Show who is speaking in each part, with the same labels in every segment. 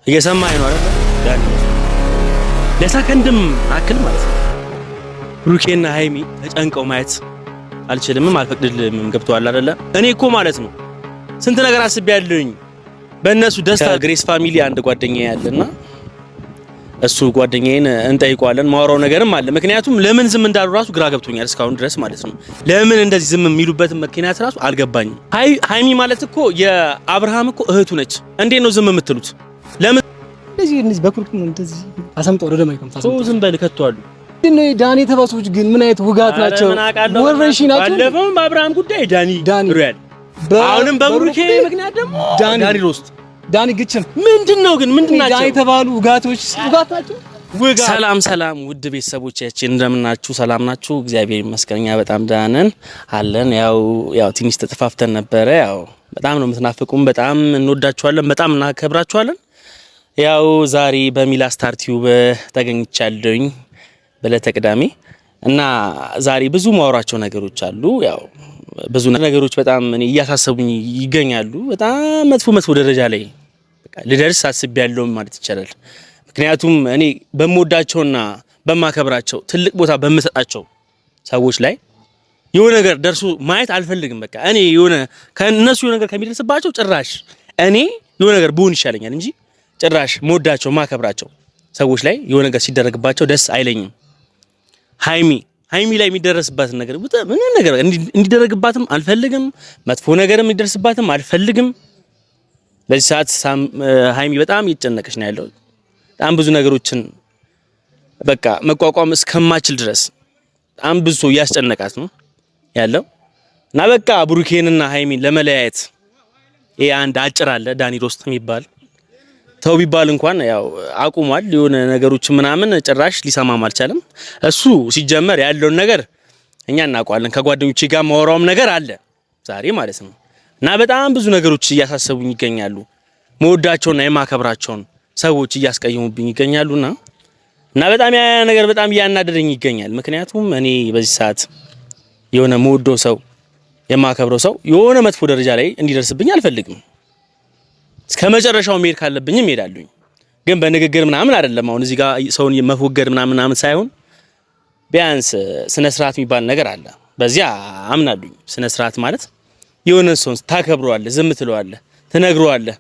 Speaker 1: እየሰማኸኝ ነው አይደል? ዳኒ ለሰከንድም አክል ማለት ነው ብሩኬና ሃይሚ ተጨንቀው ማየት አልችልምም አልፈቅድልምም። ገብቶሃል አይደለ? እኔ እኮ ማለት ነው ስንት ነገር አስቤያለሁኝ በእነሱ ደስታ። ግሬስ ፋሚሊ አንድ ጓደኛዬ ያለና እሱ ጓደኛዬን እንጠይቀዋለን። ማወራው ነገርም አለ። ምክንያቱም ለምን ዝም እንዳሉ ራሱ ግራ ገብቶኛል እስካሁን ድረስ ማለት ነው። ለምን እንደዚህ ዝም የሚሉበት ምክንያት ራሱ አልገባኝም። ሃይሚ ማለት እኮ የአብርሃም እኮ እህቱ ነች። እንዴት ነው ዝም የምትሉት? ለምን
Speaker 2: እንደዚህ በኩርክ ነው እንደዚህ አሰምጠው ወደ ማይከም ታሰምጠው
Speaker 1: ዝም በል ከተዋሉ
Speaker 2: ግን ዳኒ ተባሶች ግን ምን አይነት ውጋት ናቸው? ወረሺ ናቸው።
Speaker 1: ባለፈውም በአብርሃም ጉዳይ ዳኒ ሩያል፣ አሁንም በብሩኬ ምክንያት ደግሞ ዳኒ ሮስት
Speaker 2: ዳኒ ግጭም
Speaker 1: ምንድነው ግን ምንድናቸው?
Speaker 2: ዳኒ ተባሉ ውጋቶች ውጋት ናቸው።
Speaker 1: ሰላም ውድ ቤተሰቦቻችን እንደምናችሁ? ሰላም ናችሁ? እግዚአብሔር ይመስገን በጣም ደህና ነን አለን። ያው ትንሽ ተጠፋፍተን ነበረ። ያው በጣም ነው የምትናፍቁን፣ በጣም እንወዳችኋለን፣ በጣም እናከብራችኋለን። ያው ዛሬ በሚላ ስታር ቲዩብ ተገኝቻለሁኝ በዕለተ ቅዳሜ እና ዛሬ ብዙ ማወራቸው ነገሮች አሉ። ያው ብዙ ነገሮች በጣም እኔ እያሳሰቡኝ ይገኛሉ። በጣም መጥፎ ደረጃ ላይ በቃ ልደርስ አስቤያለሁ ማለት ይቻላል። ምክንያቱም እኔ በመወዳቸውና በማከብራቸው ትልቅ ቦታ በምሰጣቸው ሰዎች ላይ የሆነ ነገር ደርሶ ማየት አልፈልግም። በቃ እኔ የሆነ ከነሱ የሆነ ነገር ከሚደርስባቸው ጭራሽ እኔ የሆነ ነገር ብሆን ይሻለኛል እንጂ ጭራሽ መወዳቸው ማከብራቸው ሰዎች ላይ የሆነ ነገር ሲደረግባቸው ደስ አይለኝም። ሃይሚ ላይ የሚደረስባትን ነገር ምን ነገር እንዲደረግባትም አልፈልግም። መጥፎ ነገርም እንዲደርስባትም አልፈልግም። በዚህ ሰዓት ሃይሚ በጣም እየተጨነቀች ነው ያለው። በጣም ብዙ ነገሮችን በቃ መቋቋም እስከማችል ድረስ በጣም ብዙ ሰው እያስጨነቃት ነው ያለው እና በቃ ብሩኬንና ሃይሚን ለመለያየት ይሄ አንድ አጭር አለ ዳኒ ሮስት የሚባል ተው ቢባል እንኳን ያው አቁሟል። የሆነ ነገሮች ምናምን ጭራሽ ሊሰማም አልቻለም። እሱ ሲጀመር ያለውን ነገር እኛ እናውቀዋለን። ከጓደኞቼ ጋር ማወራውም ነገር አለ ዛሬ ማለት ነው እና በጣም ብዙ ነገሮች እያሳሰቡኝ ይገኛሉ። መወዳቸውና የማከብራቸውን ሰዎች እያስቀየሙብኝ ይገኛሉና እና በጣም ያ ነገር በጣም እያናደደኝ ይገኛል። ምክንያቱም እኔ በዚህ ሰዓት የሆነ መወደው ሰው የማከብረው ሰው የሆነ መጥፎ ደረጃ ላይ እንዲደርስብኝ አልፈልግም። እስከ መጨረሻው መሄድ ካለብኝም እሄዳለሁኝ። ግን በንግግር ምናምን አይደለም። አሁን እዚህ ጋር ሰውን መፎገር ምናምን ሳይሆን ቢያንስ ስነ ስርዓት የሚባል ነገር አለ። በዚያ አምናለሁኝ። ስነ ስርዓት ማለት የሆነ ሰው ታከብረዋለህ፣ ዝም ትለዋለህ፣ ትነግረዋለህ።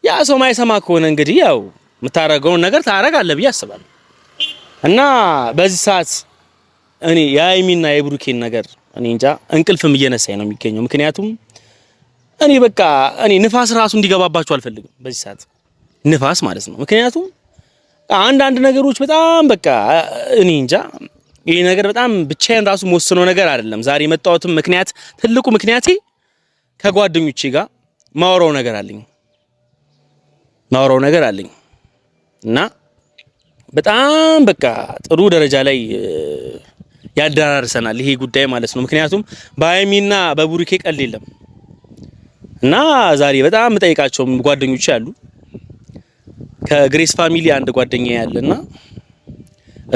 Speaker 1: ያ ሰው ማይሰማ ከሆነ እንግዲህ ያው የምታረገውን ነገር ታረጋለህ ብዬ አስባለሁ። እና በዚህ ሰዓት እኔ የሃይሚና የብሩኬን ነገር እኔ እንጃ እንቅልፍም እየነሳኝ ነው የሚገኘው። ምክንያቱም እኔ በቃ ንፋስ ራሱ እንዲገባባቸው አልፈልግም በዚህ ሰዓት ንፋስ ማለት ነው። ምክንያቱም አንዳንድ ነገሮች በጣም በቃ እኔ እንጃ ይሄ ነገር በጣም ብቻዬን ራሱ መወስነው ነገር አይደለም። ዛሬ የመጣሁትም ምክንያት ትልቁ ምክንያቴ ከጓደኞቼ ጋር ማወራው ነገር አለኝ እና በጣም በቃ ጥሩ ደረጃ ላይ ያደራርሰናል ይሄ ጉዳይ ማለት ነው። ምክንያቱም በሃይሚና በብሩኬ ቀል የለም እና ዛሬ በጣም የምጠይቃቸው ጓደኞች አሉ። ከግሬስ ፋሚሊ አንድ ጓደኛዬ ያለና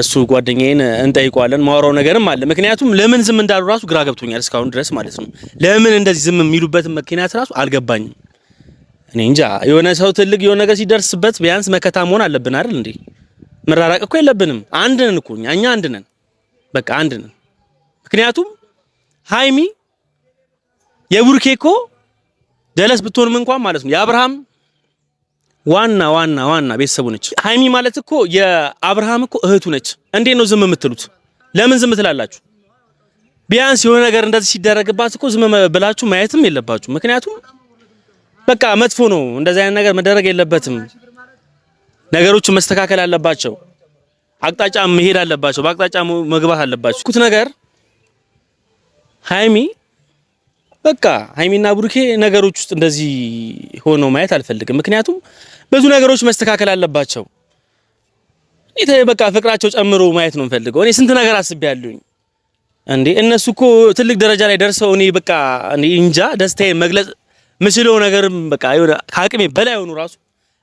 Speaker 1: እሱ ጓደኛዬን እንጠይቀዋለን። ማወራው ነገርም አለ። ምክንያቱም ለምን ዝም እንዳሉ ራሱ ግራ ገብቶኛል እስካሁን ድረስ ማለት ነው። ለምን እንደዚህ ዝም የሚሉበት ምክንያት ራሱ አልገባኝም። እኔ እንጃ የሆነ ሰው ትልቅ የሆነ ነገር ሲደርስበት ቢያንስ መከታ መሆን አለብን አይደል እንዴ? መራራቅ እኮ የለብንም። አንድ ነን እኮ እኛ አንድ ነን፣ በቃ አንድ ነን። ምክንያቱም ሃይሚ የብሩኬ እኮ ጀለስ ብትሆንም እንኳን ማለት ነው የአብርሃም ዋና ቤተሰቡ ነች። ሃይሚ ማለት እኮ የአብርሃም እኮ እህቱ ነች። እንዴት ነው ዝም የምትሉት? ለምን ዝም ትላላችሁ? ቢያንስ የሆነ ነገር እንደዚህ ሲደረግባት እኮ ዝም ብላችሁ ማየትም የለባችሁ። ምክንያቱም በቃ መጥፎ ነው፣ እንደዚህ አይነት ነገር መደረግ የለበትም። ነገሮች መስተካከል አለባቸው፣ አቅጣጫ መሄድ አለባቸው፣ በአቅጣጫ መግባት አለባቸው። ኩት ነገር በቃ ሃይሚና ብሩኬ ነገሮች ውስጥ እንደዚህ ሆኖ ማየት አልፈልግም። ምክንያቱም ብዙ ነገሮች መስተካከል አለባቸው። በቃ ፍቅራቸው ጨምሮ ማየት ነው የምፈልገው። እኔ ስንት ነገር አስቤያለሁኝ እንዴ። እነሱ እኮ ትልቅ ደረጃ ላይ ደርሰው እኔ በቃ እንጃ ደስታዬን መግለጽ ምስለው ነገርም በቃ የሆነ ከአቅሜ በላይ ሆኖ ራሱ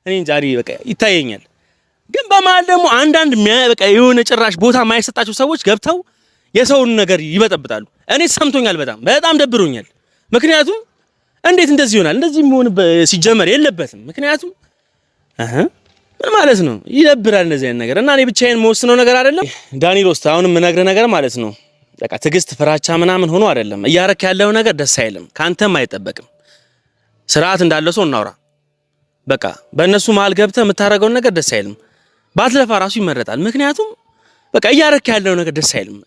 Speaker 1: እኔ እንጃ በቃ ይታየኛል። ግን በመሀል ደግሞ አንዳንድ በቃ የሆነ ጭራሽ ቦታ የማይሰጣቸው ሰዎች ገብተው የሰውን ነገር ይበጠብጣሉ። እኔ ሰምቶኛል፣ በጣም ደብሮኛል። ምክንያቱም እንዴት እንደዚህ ይሆናል? እንደዚህ መሆን ሲጀመር የለበትም። ምክንያቱም ምን ማለት ነው? ይደብራል እንደዚህ አይነት ነገር እና እኔ ብቻዬን መወስነው ነገር አይደለም። ዳኒ ሮስት አሁንም የምነግርህ ነገር ማለት ነው በቃ ትዕግስት ፍራቻ ምናምን ሆኖ አይደለም እያረክ ያለው ነገር ደስ አይልም፣ ካንተም አይጠበቅም። ስርዓት እንዳለው ሰው እናውራ። በቃ በእነሱ መሀል ገብተህ የምታደርገውን ነገር ደስ አይልም። ባትለፋ ራሱ ይመረጣል። ምክንያቱም በቃ እያረክ ያለው ነገር ደስ አይልም።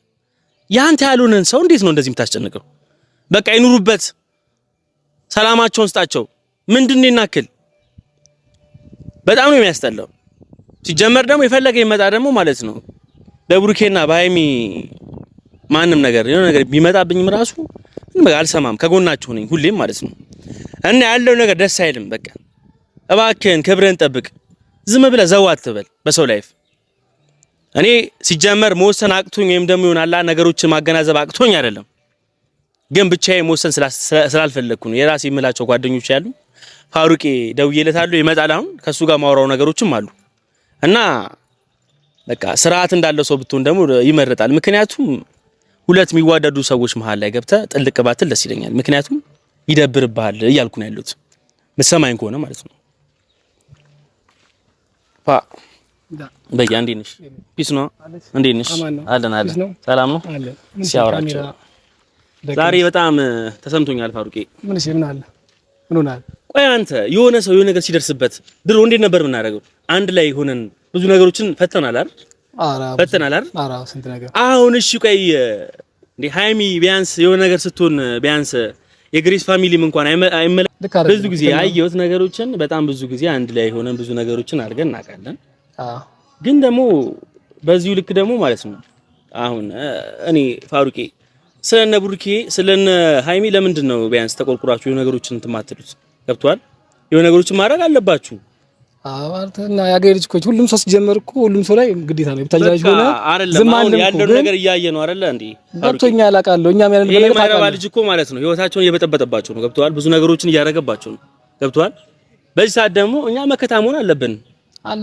Speaker 1: ያንተ ያሉንን ሰው እንዴት ነው እንደዚህ የምታስጨንቀው? በቃ ይኑሩበት፣ ሰላማቸውን ስጣቸው። ምንድን ነው ይናክል? በጣም ነው የሚያስጠላው። ሲጀመር ደግሞ የፈለገ ይመጣ ደግሞ ማለት ነው በብሩኬና በሃይሚ ማንም ነገር የሆነ ነገር ቢመጣብኝም ራሱ አልሰማም፣ ከጎናችሁ ነኝ ሁሌም ማለት ነው። እና ያለው ነገር ደስ አይልም። በቃ እባክህን ክብርህን ጠብቅ። ዝም ብለህ ዘው አትበል በሰው ላይፍ። እኔ ሲጀመር መወሰን አቅቶኝ ወይም ደግሞ ይሆናል ነገሮችን ማገናዘብ አቅቶኝ አይደለም፣ ግን ብቻዬን መወሰን ስላልፈለኩ ነው። የራሴ የምላቸው ጓደኞች ያሉ ፋሩቄ ደውዬለታለሁ፣ ይመጣል። አሁን ከሱ ጋር ማውራው ነገሮችም አሉ እና በቃ ስርዓት እንዳለው ሰው ብትሆን ደግሞ ይመረጣል። ምክንያቱም ሁለት የሚዋደዱ ሰዎች መሃል ላይ ገብተህ ጥልቅ ባትል ደስ ይለኛል። ምክንያቱም ይደብርብሃል እያልኩ ነው ያሉት መሰማኝ ከሆነ ማለት ነው። በያ እንዴት ነሽ? ፒስ ነው። እንዴት ነሽ? አለን ሰላም ነው። ሲያወራቸው ዛሬ በጣም ተሰምቶኛል ፋሩቄ።
Speaker 2: ምን አለ? ምን ሆናል?
Speaker 1: ቆይ አንተ የሆነ ሰው የሆነ ነገር ሲደርስበት ድሮ እንዴት ነበር የምናደርገው? አንድ ላይ ሆነን ብዙ ነገሮችን ፈተናል አይደል? ፈተናል አይደል?
Speaker 2: ስንት ነገር።
Speaker 1: አሁን እሺ ቆይ እንዴ ሃይሚ ቢያንስ የሆነ ነገር ስትሆን ቢያንስ የግሬስ ፋሚሊም እንኳን ብዙ ጊዜ አየሁት ነገሮችን በጣም ብዙ ጊዜ አንድ ላይ ሆነን ብዙ ነገሮችን አድርገን እናውቃለን። ግን ደግሞ በዚሁ ልክ ደግሞ ማለት ነው አሁን እኔ ፋሩቄ ስለነ ብሩኬ ስለነ ሃይሚ ለምንድን ነው ቢያንስ ተቆርቁራችሁ የሆነ ነገሮችን እንትማትሉት? ገብቷል? የሆነ ነገሮችን ማድረግ አለባችሁ።
Speaker 2: እና ያገር ልጅ እኮ ሁሉም ሰው ሲጀመር እኮ ሁሉም ሰው ላይ ግዴታ ነው ብታጃጅ ሆነ
Speaker 1: ዝም አለ ያለው ነገር እያየ ነው አይደለ እንዴ?
Speaker 2: ገብቶኛል፣ አውቃለሁ። እኛም ያለን ነገር
Speaker 1: ማረባ ልጅ እኮ ማለት ነው ህይወታቸውን እየበጠበጠባቸው ነው። ገብቷል? ብዙ ነገሮችን እያደረገባቸው ነው። ገብቷል? በዚህ ሰዓት ደግሞ እኛ መከታ መሆን አለብን።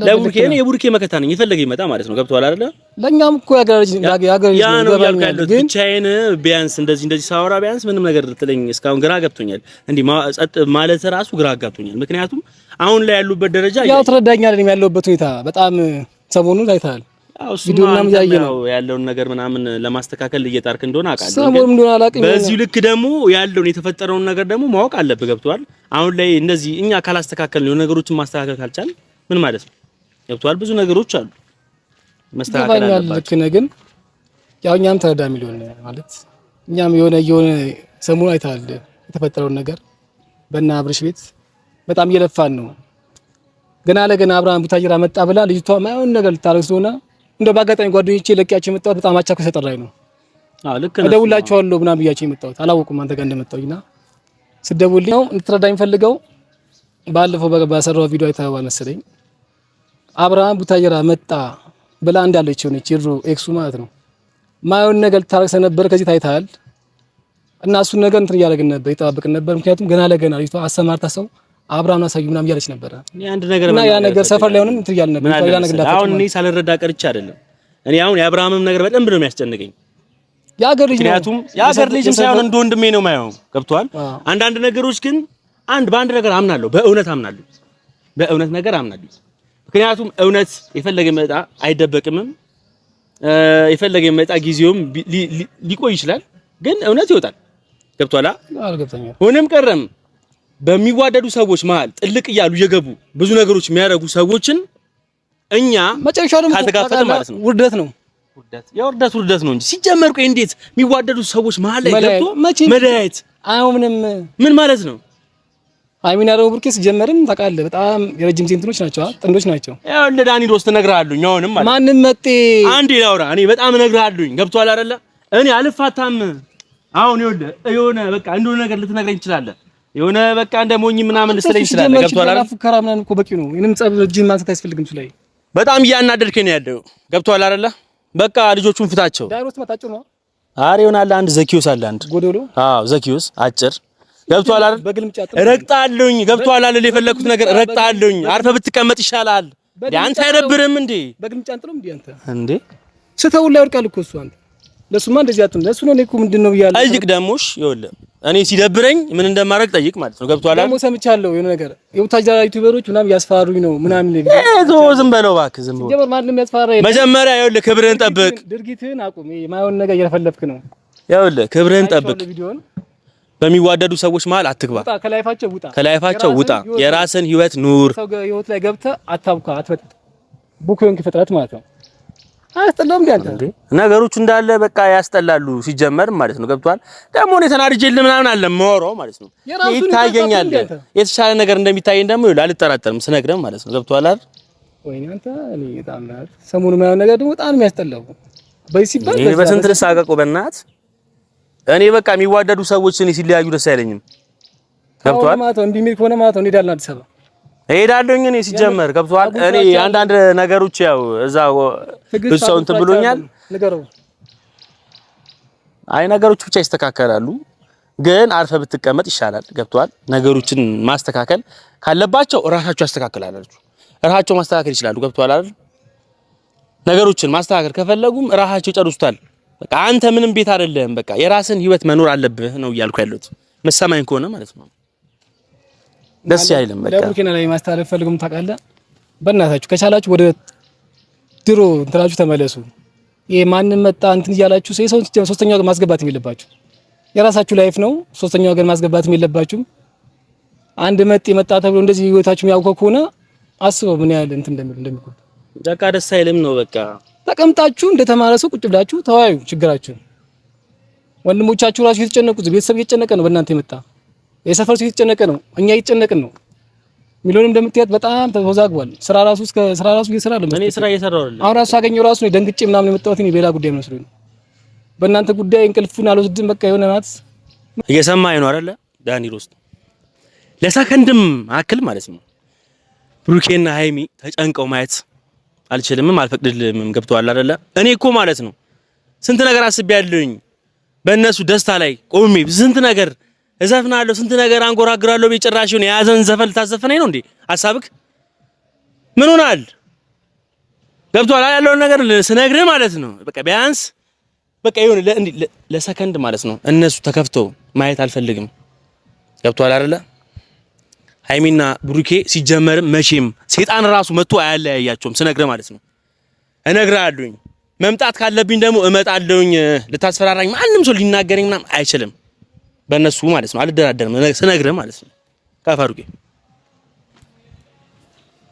Speaker 1: ለቡርኬ እኔ የቡርኬ መከታ ነኝ፣ የፈለገ ይመጣ ማለት ነው። ገብቷል አይደለ?
Speaker 2: ለኛም እኮ ያገር ልጅ ነው
Speaker 1: ግን ብቻዬን ቢያንስ እንደዚህ ሳወራ ቢያንስ ምንም ነገር ልትለኝ እስካሁን ግራ ገብቶኛል። እንዴ ጸጥ ማለት ራሱ ግራ ገብቶኛል። ምክንያቱም አሁን ላይ ያሉበት ደረጃ
Speaker 2: ያው ትረዳኛለህ። እኔም ያለሁበት ሁኔታ በጣም ሰሞኑን አይተሃል። ቪዲዮ ምናምን ያየህ ነው
Speaker 1: ያለውን ነገር ምናምን ለማስተካከል እየጣርክ እንደሆነ አውቃለሁ።
Speaker 2: ሰሞኑን እንደሆነ አላውቅም።
Speaker 1: በዚህ ልክ ደግሞ ያለውን የተፈጠረውን ነገር ደግሞ ማወቅ አለብህ። ገብቷል? አሁን ላይ እንደዚህ እኛ ካላስተካከልን የሆነ ነገሮችን ማስተካከል ካልቻል ምን ማለት ነው? ገብቷል? ብዙ ነገሮች አሉ መስተካከል አለባቸው። ልክ ነህ። ግን ያው እኛም ተረዳ ሚሊዮን ማለት እኛም የሆነ ሰሞኑን አይተሃል የተፈጠረውን ነገር በእነ አብርሽ ቤት በጣም እየለፋን ነው። ገና ለገና አብርሃም ቡታጅራ መጣ ብላ ልጅቷ ማይሆን ነገር ልታረግ ስለሆነ እንደ ባጋጣሚ ጓደኞቼ ለቂያቸው የመጣሁት በጣም አቻኩ ሰጠራይ ነው። ልክ ነው። እደውላቸዋለሁ ምናምን ብያቸው የመጣሁት አላወቁም አንተ ጋር እንደመጣሁኝና ስደውልኝ ነው እንድትረዳኝ ፈልገው ባለፈው በሰራው ቪዲዮ አይተኸዋል መሰለኝ። አብርሃም ቡታጅራ መጣ ብላ እንዳለች ሆነች ይሩ ኤክሱ ማለት ነው። ማይሆን ነገር ልታረግ ስለነበር ከዚህ ታይታል እና እሱን ነገር እንትን እያደረግን ነበር ይተባበቅን ነበር። ምክንያቱም ገና ለገና ልጅቷ አሰማርታ ሰው አብርሃም አሳዩ ምናምን እያለች ነበር። አንድ ነገር
Speaker 2: እና ያ ነገር ሰፈር ላይ ሆነን እንትን እያልን ነበር። ያ ነገር እንዳትፈጽም
Speaker 1: አሁን እኔ ሳልረዳ ቀርቼ አይደለም። እኔ አሁን የአብርሃምም ነገር በደንብ ነው የሚያስጨንቀኝ።
Speaker 2: ያገር ልጅ ነው።
Speaker 1: ምክንያቱም ያገር ልጅ ሳይሆን እንደ ወንድሜ ነው የማየው። ገብቷል? አንዳንድ ነገሮች ግን በአንድ ነገር አምናለሁ። በእውነት አምናለሁ። በእውነት ነገር አምናለሁ። ምክንያቱም እውነት የፈለገ መጣ አይደበቅምም። የፈለገ መጣ ጊዜውም ሊቆይ ይችላል፣ ግን እውነት ይወጣል። ገብቷላ?
Speaker 2: አልገባኝም።
Speaker 1: ሆነም ቀረም በሚዋደዱ ሰዎች መሃል ጥልቅ እያሉ እየገቡ ብዙ ነገሮች የሚያደርጉ ሰዎችን እኛ
Speaker 2: መጨረሻው ደግሞ
Speaker 1: ካልተጋፈጥን ማለት ነው
Speaker 2: ውርደት ነው።
Speaker 1: ውርደት ነው እንጂ ሲጀመር ቆይ እንዴት የሚዋደዱ ሰዎች መሃል ላይ ገብቶ መለያየት
Speaker 2: አይሆንም?
Speaker 1: ምን ማለት ነው?
Speaker 2: ሃይሚና ደግሞ ብሩኬ ሲጀመርም ታውቃለህ በጣም የረጅም ሴንትኖች ናቸው፣ ጥንዶች ናቸው።
Speaker 1: ያው እንደ ዳኒ ሮስት እነግርሃለሁ። አሁንም ማለት
Speaker 2: ማንም መጤ
Speaker 1: አንዴ ላውራ። እኔ በጣም እነግርሃለሁ። ገብቶሃል አይደለ? እኔ አልፋታም። አሁን የሆነ በቃ እንደሆነ ነገር ልትነግረኝ ትችላለህ። የሆነ በቃ እንደ ሞኝ ምናምን ልትለኝ ትችላለህ። ገብቶሃል አይደል?
Speaker 2: ፉከራ ምናምን እኮ በቂ ነው። ምንም ጸብ እጅን ማንሳት አያስፈልግም። ላይ
Speaker 1: በጣም እያናደድከኝ ነው ያለው። ገብቶሃል አይደለ? በቃ ልጆቹን ፍታቸው።
Speaker 2: ዳይሮስ መጣጭው ነው።
Speaker 1: አሬ ይሆናል አንድ ዘኪዮስ አለ አንድ
Speaker 2: ጎዶሎ።
Speaker 1: አዎ ዘኪዮስ አጭር ገብቷል አይደል? ረግጣለሁኝ። ገብቷል አይደል? የፈለኩት ነገር ረግጣለሁኝ። አርፈህ ብትቀመጥ ይሻላል። ያንተ አይደብርም እንዴ?
Speaker 2: በግልምጫ አንጥሎም እንዴ አንተ
Speaker 1: እንዴ
Speaker 2: ስተው ላይ ወርቃል እኮ እሱ አንተ ለሱማ እንደዚህ አትም ለሱ ነው እኮ ምንድነው ይያለ
Speaker 1: ጠይቅ ደሞሽ ይኸውልህ እኔ ሲደብረኝ ምን እንደማደርግ ጠይቅ ማለት ነው ገብቶሃል አይደል?
Speaker 2: ደሞ ሰምቻለሁ የሆነ ነገር የውታጅራ ዩቲዩበሮች ምናምን ያስፈራሩኝ ነው ምናምን
Speaker 1: ዝም በለው እባክህ ዝም በለው
Speaker 2: ጀመር ማንንም ያስፈራራ
Speaker 1: መጀመሪያ ይኸውልህ ክብርህን ጠብቅ
Speaker 2: ድርጊትህን አቁም የማይሆን ነገር እየፈለፍክ ነው
Speaker 1: ይኸውልህ ክብርህን ጠብቅ በሚዋደዱ ሰዎች መሃል አትግባ ከላይፋቸው ውጣ የራስን ህይወት ኑር
Speaker 2: ሰው ህይወት ላይ ገብተህ አታብካ አትበጥ ቡክዮን ክፍጥረት ማለት ነው አያስጠላም እንዴ
Speaker 1: ነገሮች እንዳለ በቃ ያስጠላሉ ሲጀመር ማለት ነው ገብቷል ደግሞ እኔ ተናድጄልህ ምናምን አለ ማወራው ማለት ነው ይታየኛል የተሻለ ነገር እንደሚታየኝ ደግሞ ይኸውልህ አልጠራጠርም ስነግረም ማለት ነው ገብቷል አይደል
Speaker 2: ወይኔ አንተ እኔ በጣም ናት ሰሞኑን ምናምን ነገር ደግሞ በጣም የሚያስጠላው በዚህ ሲባል
Speaker 1: እኔ በስንት ልሳቀቁ በእናት እኔ በቃ የሚዋደዱ ሰዎች እኔ ሲለያዩ ደስ አይለኝም ገብቷል
Speaker 2: ማለት ነው እንዲህ ከሆነ ማለት ነው እንሄዳለን አዲስ አበባ
Speaker 1: እሄዳለሁኝ እኔ ሲጀመር ገብቷል እኔ አንዳንድ ነገሮች ያው እዛው ብቻውን ብሎኛል
Speaker 2: ነገሩ
Speaker 1: አይ ነገሮች ብቻ ይስተካከላሉ ግን አርፈ ብትቀመጥ ይሻላል ገብቷል ነገሮችን ማስተካከል ካለባቸው ራሳቸው ያስተካክላሉ ራሳቸው ማስተካከል ይችላሉ ገብቷል አይደል ነገሮችን ማስተካከል ከፈለጉም ራሳቸው ይጨርሱታል በቃ አንተ ምንም ቤት አይደለም በቃ የራስን ህይወት መኖር አለብህ ነው እያልኩ ያለሁት መሰማኝ ከሆነ ማለት ነው ደስ ያይልም በቃ
Speaker 2: ለቡኪና ላይ ማስተላለፍ ፈልጉም ታውቃለህ በእናታችሁ ከቻላችሁ ወደ ድሮ እንትራችሁ ተመለሱ ይሄ ማንንም መጣ እንትን ይያላችሁ ሰው ሶስተኛው ወገን ማስገባት የለባችሁ የራሳችሁ ላይፍ ነው ሶስተኛው ወገን ማስገባት የለባችሁ አንድ መጣ ተብሎ እንደዚህ ህይወታችሁ ያውቀው ከሆነ አስበው ምን ያህል እንትን እንደሚቆጥ
Speaker 1: በቃ ደስ አይልም ነው በቃ
Speaker 2: ተቀምጣችሁ እንደተማረሰው ቁጭ ብላችሁ ተወያዩ ችግራችሁ ወንድሞቻችሁ ራሱ እየተጨነቁት ቤተሰብ እየተጨነቀ ነው በእናንተ የመጣ የሰፈር ሰው እየተጨነቀ ነው እኛ እየተጨነቅን ነው ሚሊዮንም እንደምትያት በጣም ተወዛግቧል ስራ ራሱ እየሰራ ነው
Speaker 1: እኔ ስራ እየሰራው አይደለም
Speaker 2: አሁን ራሱ አገኘው ራሱ ነው ደንግጬ ምናምን የመጣሁት እኔ ሌላ ጉዳይ መስሎኝ በእናንተ ጉዳይ እንቅልፉን አልወስድም በቃ የሆነ ናት
Speaker 1: እየሰማኸኝ ነው አይደለ ዳኒ ሮስት ለሰከንድም አክል ማለት ነው ብሩኬና ሃይሚ ተጨንቀው ማየት አልችልምም አልፈቅድልምም ገብቷል አይደለ እኔ እኮ ማለት ነው ስንት ነገር አስቤያለሁኝ በእነሱ ደስታ ላይ ቆሜ ስንት ነገር እዘፍናለሁ ስንት ነገር አንጎራግራለሁ በጭራሽው ነው ያዘን ዘፈን ታዘፈነኝ ነው እንዴ ሐሳብክ ምን ሆናል ገብቷል ያለው ነገር ስነግርህ ማለት ነው በቃ ቢያንስ በቃ ይሁን ለሰከንድ ማለት ነው እነሱ ተከፍተው ማየት አልፈልግም ገብቷል አይደለ ሃይሚና ብሩኬ ሲጀመር መቼም ሰይጣን ራሱ መጥቶ አያለያያቸውም ስነግርህ ማለት ነው እነግርሃለሁኝ መምጣት ካለብኝ ደግሞ እመጣለሁኝ ልታስፈራራኝ ማንንም ሰው ሊናገረኝ ምናምን አይችልም በእነሱ ማለት ነው አልደራደርም ስነግርህ ማለት ነው ካፋሩቄ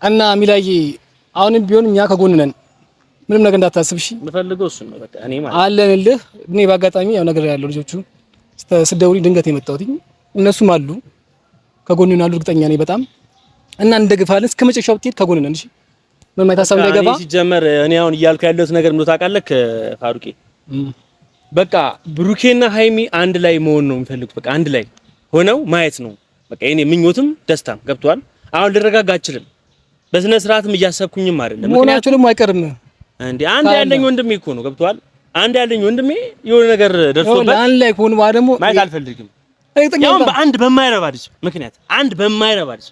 Speaker 1: እና ሚላዬ አሁንም ቢሆን እኛ ከጎን ነን ምንም ነገር እንዳታስብ እሺ የምፈልገው እሱ ነው በቃ እኔ ማለት አለንልህ እኔ ባጋጣሚ ያው ነገር ያለው ልጆቹ ስደውልኝ ድንገት የመጣሁት እነሱም አሉ ከጎን ነው ያሉ እርግጠኛ ነኝ በጣም እና እንደግፋለን እስከመጨረሻው ብትሄድ ከጎን ነን እሺ ምንም አይታሰብ እንዳይገባ እኔ ሲጀመር እኔ አሁን እያልኩ ያለሁት ነገር ምን ታውቃለህ ፋሩቄ በቃ ብሩኬና ሃይሚ አንድ ላይ መሆን ነው የሚፈልጉት በቃ አንድ ላይ ሆነው ማየት ነው በቃ እኔ ምኞትም ደስታም ገብቷል አሁን ልረጋጋ አልችልም በስነ ስርዓትም እያሰብኩኝም አይደለም
Speaker 2: ምክንያቱም ደግሞ አይቀርም
Speaker 1: እንዴ አንድ ያለኝ ወንድሜ እኮ ነው ገብቷል አንድ ያለኝ ወንድሜ የሆነ ነገር ደርሶበት
Speaker 2: አንድ ላይ ሆኖ ደግሞ
Speaker 1: ማየት አልፈልግም ያው በአንድ በማይረባ ልጅ ምክንያት አንድ በማይረባ ልጅ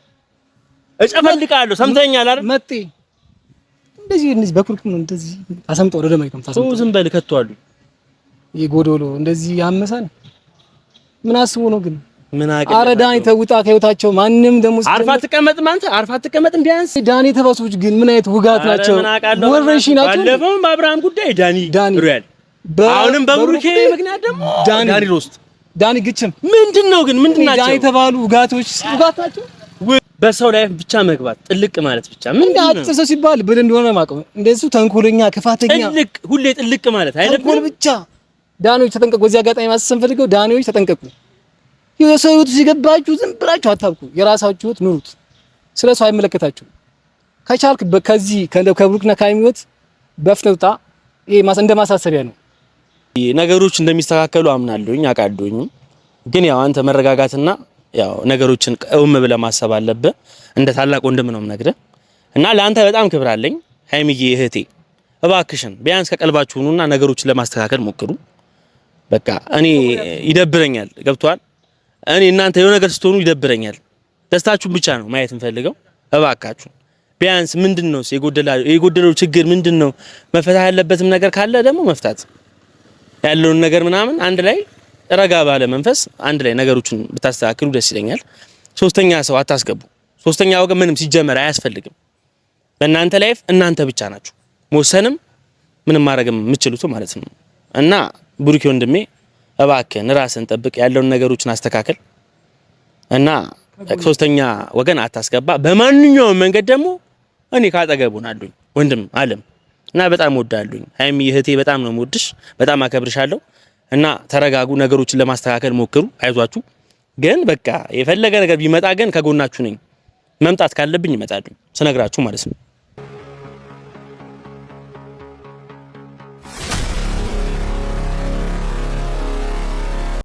Speaker 1: እጨፈልቃለሁ ሰምተኛል አይደል መጤ እንደዚህ በኩርኩም ነው እንደዚህ አሰምጦ ወደ ደማይከም ታሰምጦ ዝም በል ከተዋሉ
Speaker 2: ይጎዶሎ እንደዚህ ያመሳል ምን አስቦ ነው ግን
Speaker 1: ምን አቀለ
Speaker 2: አረ ዳኒ ተውጣ ከህይወታቸው ማንንም ደግሞ
Speaker 1: አርፋ ተቀመጥ ማንተ አርፋ ተቀመጥ ቢያንስ
Speaker 2: ዳኒ ተባሶች ግን ምን አይነት ውጋት ናቸው ወረሺ ናቸው
Speaker 1: ባለፈው በአብርሃም ጉዳይ ዳኒ ሩያል አሁንም በብሩኬ ምክንያት ደግሞ ዳኒ ሮስት
Speaker 2: ዳኒ ግጭም
Speaker 1: ምንድነው ግን ምንድናቸው
Speaker 2: ዳኒ ተባሉ ውጋት ናቸው
Speaker 1: በሰው ላይ ብቻ መግባት ጥልቅ ማለት ብቻ ምን
Speaker 2: አጥሰው ሲባል ብል እንደሆነ ማቀም እንደሱ ተንኮለኛ ክፋተኛ
Speaker 1: ጥልቅ ሁሌ ጥልቅ ማለት አይደለም
Speaker 2: ተንኮል ብቻ ዳኒዎች ተጠንቀቁ በዚህ አጋጣሚ ማሰብ ፈልገው ዳኒዎች ተጠንቀቁ የሰው ህይወት ሲገባችሁ ዝም ብላችሁ አታብቁ የራሳችሁ ህይወት ኑሩት ስለሱ አይመለከታችሁ ከቻልክ ከዚህ ከብሩክና ከሃይሚ ህይወት በፍተውጣ ይሄ እንደ ማሳሰቢያ ነው
Speaker 1: ነገሮች እንደሚስተካከሉ አምናለሁኝ አቃዶኝ ግን ያው አንተ መረጋጋትና ያው ነገሮችን ቀውም ብለህ ማሰብ አለብህ እንደ ታላቅ ወንድም ነው የምነግርህ እና ለአንተ በጣም ክብር አለኝ ሃይሚዬ እህቴ እባክሽን ቢያንስ ከቀልባችሁ ሁኑና ነገሮችን ለማስተካከል ሞክሩ በቃ እኔ ይደብረኛል ገብቷል እኔ እናንተ የሆነ ነገር ስትሆኑ ይደብረኛል ደስታችሁን ብቻ ነው ማየት እንፈልገው እባካችሁ ቢያንስ ምንድነው የጎደለው ችግር ምንድነው መፈታት ያለበትም ነገር ካለ ደግሞ መፍታት ያለውን ነገር ምናምን አንድ ላይ ረጋ ባለ መንፈስ አንድ ላይ ነገሮችን ብታስተካክሉ ደስ ይለኛል። ሶስተኛ ሰው አታስገቡ። ሶስተኛ ወገን ምንም ሲጀመር አያስፈልግም። በእናንተ ላይፍ እናንተ ብቻ ናችሁ መወሰንም ምንም ማድረግም የምትችሉት ማለት ነው። እና ቡሩኬ ወንድሜ እባክህን ራስን ጠብቅ፣ ያለውን ነገሮችን አስተካክል እና ሶስተኛ ወገን አታስገባ። በማንኛውም መንገድ ደግሞ እኔ ካጠገቡን አሉኝ ወንድም አለም እና በጣም ወዳለሁኝ። ሃይሚ እህቴ በጣም ነው የምወድሽ፣ በጣም አከብርሻለሁ እና ተረጋጉ፣ ነገሮችን ለማስተካከል ሞክሩ፣ አይዟችሁ። ግን በቃ የፈለገ ነገር ቢመጣ ግን ከጎናችሁ ነኝ። መምጣት ካለብኝ እመጣለሁ ስነግራችሁ ማለት ነው።